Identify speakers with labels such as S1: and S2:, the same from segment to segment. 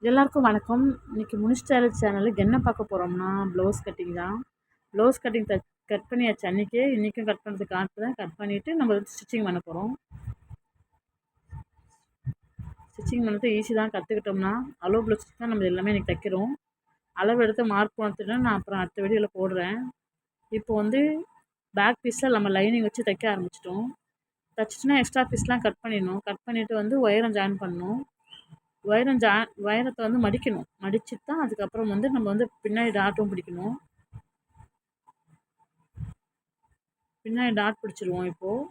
S1: எல்லாருக்கும் வணக்கம். இன்னைக்கு முனிஷ் சேனலுக்கு என்ன பார்க்க போகிறோம்னா ப்ளவுஸ் கட்டிங் தான். ப்ளவுஸ் கட்டிங் கட் பண்ணியாச்சு. அன்றைக்கே இன்றைக்கும் கட் பண்ணுறதுக்கு காட்டுறேன். கட் பண்ணிவிட்டு நம்ம ஸ்டிச்சிங் பண்ண போகிறோம். ஸ்டிச்சிங் பண்ணுறது ஈஸி தான். கற்றுக்கிட்டோம்னா அளவு ப்ளவுஸ் தான் நம்ம எல்லாமே இன்றைக்கி தைக்கிறோம். அளவு எடுத்து மார்க் பார்த்துட்டு நான் அப்புறம் அடுத்த வீடியோவில் போடுறேன். இப்போ வந்து பேக் பீஸில் நம்ம லைனிங் வச்சு தைக்க ஆரம்பிச்சிட்டோம். தைச்சிட்டுனா எக்ஸ்ட்ரா பீஸ்லாம் கட் பண்ணிடணும். கட் பண்ணிவிட்டு வந்து ஒயரம் ஜாயின் பண்ணணும். ஒயரத்தை வந்து மடிக்கணும். மடிச்சுட்டு தான் அதுக்கப்புறம் வந்து நம்ம வந்து பின்னாடி டாட்டும் பிடிக்கணும். பின்னாடி டாட் பிடிச்சிருவோம். இப்போது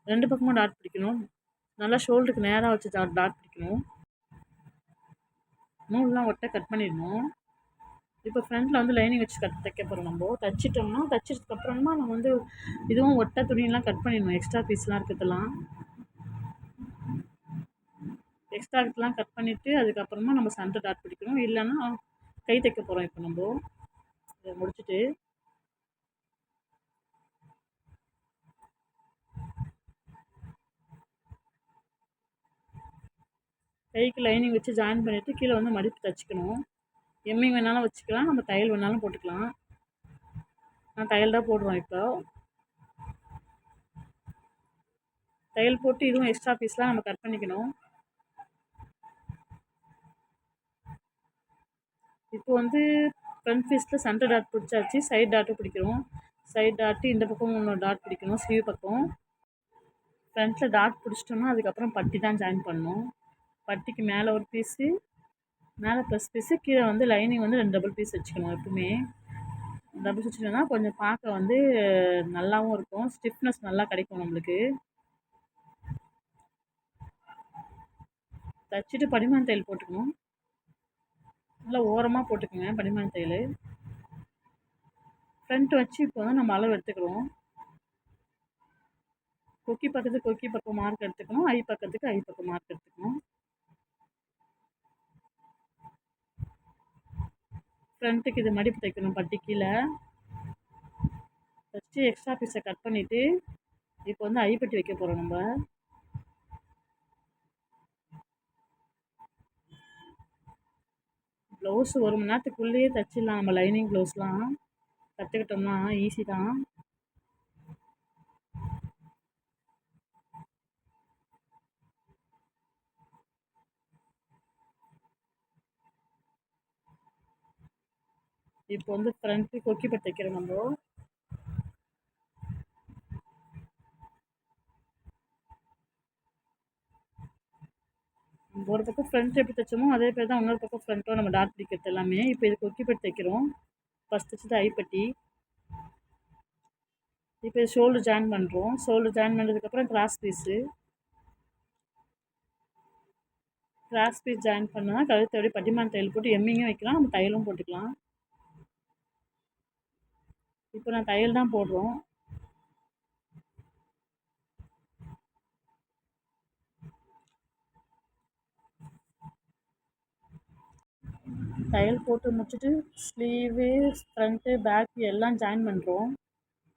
S1: 2 பக்கமும் டாட் பிடிக்கணும். நல்லா ஷோல்டருக்கு நேராக வச்சு டாட் பிடிக்கணும். நூல்லாம் ஒட்ட கட் பண்ணிடணும். இப்போ ஃப்ரண்ட்டில் வந்து லைனிங் வச்சு தைக்க போகிறோம். நம்ம தைச்சதுக்கப்புறமா நம்ம வந்து இதுவும் ஒட்ட துணியெல்லாம் கட் பண்ணிடணும். எக்ஸ்ட்ரா பீஸ்லாம் இருக்கிறதெல்லாம் கட் பண்ணிவிட்டு அதுக்கப்புறமா நம்ம சென்டர் டாட் பிடிக்கணும். இல்லைன்னா கை தைக்க போகிறோம். இப்போ நம்ம இதை முடிச்சுட்டு கைக்கு லைனிங் வச்சு ஜாயின் பண்ணிவிட்டு கீழே வந்து மடிப்பு தைச்சிக்கணும். எம்மிங் வேணாலும் வச்சுக்கலாம், நம்ம தையல் வேணாலும் போட்டுக்கலாம். நான் தையல் தான் போடுறோம். இப்போ தையல் போட்டு இதுவும் எக்ஸ்ட்ரா பீஸ்லாம் நம்ம கட் பண்ணிக்கணும். இப்போ வந்து ஃப்ரண்ட் பீஸில் சென்டர் டாட் பிடிச்சாச்சு. சைட் டாட்டும் பிடிக்கிறோம். சைட் டாட்டு இந்த பக்கம் இன்னொரு டாட் பிடிக்கணும். ஸ்லீவ் பக்கம் ஃப்ரண்ட்டில் டாட் பிடிச்சிட்டோம்னா அதுக்கப்புறம் பட்டி தான் ஜாயின் பண்ணணும். பட்டிக்கு மேலே ஒரு பீஸு, மேலே ப்ளஸ் பீஸு, கீழே வந்து லைனிங் வந்து 2 டபுள் பீஸ் வச்சுக்கணும். எப்பவுமே டபுள் வச்சுட்டோம்னா கொஞ்சம் பார்க்க வந்து நல்லாவும் இருக்கும். ஸ்டிஃப்னஸ் நல்லா கிடைக்கும் நம்மளுக்கு. தைச்சிட்டு படிமான் தையல் போட்டுக்கணும். நல்லா ஓரமாக போட்டுக்கோங்க படிமான் தையல். ஃப்ரண்ட் வச்சு இப்போ வந்து நம்ம அளவு எடுத்துக்கிறோம். கொக்கி பக்கம் மார்க் எடுத்துக்கணும். ஐ பக்கத்துக்கு ஐ பக்கம் மார்க் எடுத்துக்கணும். ஃப்ரண்ட்டுக்கு இது மடிப்பு தைக்கணும். பட்டி கீழே ஃபஸ்ட்டு எக்ஸ்ட்ரா பீஸை கட் பண்ணிவிட்டு இப்போ வந்து ஐப்பட்டி வைக்க போகிறோம். நம்ம ப்ளவுஸ் 1 மணி நேரத்துக்குள்ளேயே தைச்சிடலாம். நம்ம லைனிங் ப்ளவுஸ்லாம் கற்றுக்கிட்டோம்னா ஈஸி தான். இப்போ வந்து ஃப்ரண்ட்டு கொக்கி பட்டி தைக்கிறோம். நம்ம ஒரு பக்கம் ஃப்ரண்ட் எப்படி தைச்சோமோ அதே பேர் தான் இன்னொரு பக்கம் ஃப்ரண்ட்டும் நம்ம டாட் பிடிக்கிறது எல்லாமே. இப்போ இது கொக்கி பட்டி தைக்கிறோம். ஃபஸ்ட் தைச்சது ஐப்பட்டி. இப்போ ஷோல்டர் ஜாயின் பண்ணுறோம். ஷோல்டர் ஜாயின் பண்ணுறதுக்கப்புறம் கிராஸ் பீஸ் ஜாயின் பண்ணால் கழுத்து அப்படியே படிமான் தையல் போட்டு எம்மிங்கும் வைக்கலாம், நம்ம தையலும் போட்டுக்கலாம். இப்போ நான் தையல் தான் போடுறோம். தையல் போட்டு முடிச்சுட்டு ஸ்லீவு, ஃப்ரண்ட்டு, பேக் எல்லாம் ஜாயின் பண்ணுறோம்.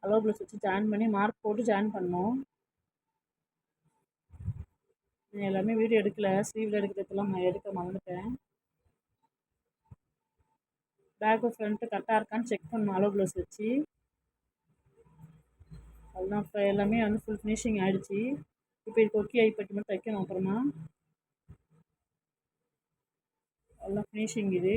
S1: அளவு ப்ளவுஸ் வச்சு ஜாயின் பண்ணி மார்க் போட்டு ஜாயின் பண்ணோம். நான் எல்லாமே வீடியோ எடுக்கலை. ஸ்லீவில் எடுக்கிறதுக்கெல்லாம் நான் எடுக்க மறந்துட்டேன். பேக்கு ஃப்ரண்ட்டு கரெக்டாக இருக்கான்னு செக் பண்ணணும் அளவு ப்ளவுஸ் வச்சு. அதுதான் இப்போ எல்லாமே வந்து ஃபுல் ஃபினிஷிங் ஆகிடுச்சி. இப்போ இது கொக்கி ஐப்பட்டி மட்டும் தைக்கணும். அப்புறமா எல்லாம் ஃபினிஷிங் இது.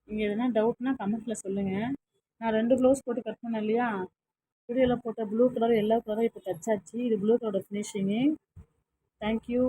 S1: நீங்கள் எதனா டவுட்னா கமெண்ட்டில் சொல்லுங்கள். நான் 2 ப்ளவுஸ் போட்டு கட் பண்ணேன் இல்லையா, வீடியோவில் போட்ட ப்ளூ கலர் எல்லோ கலரும் இப்போ தைச்சாச்சு. இது ப்ளூ கலரோட ஃபினிஷிங்கு. தேங்க்யூ.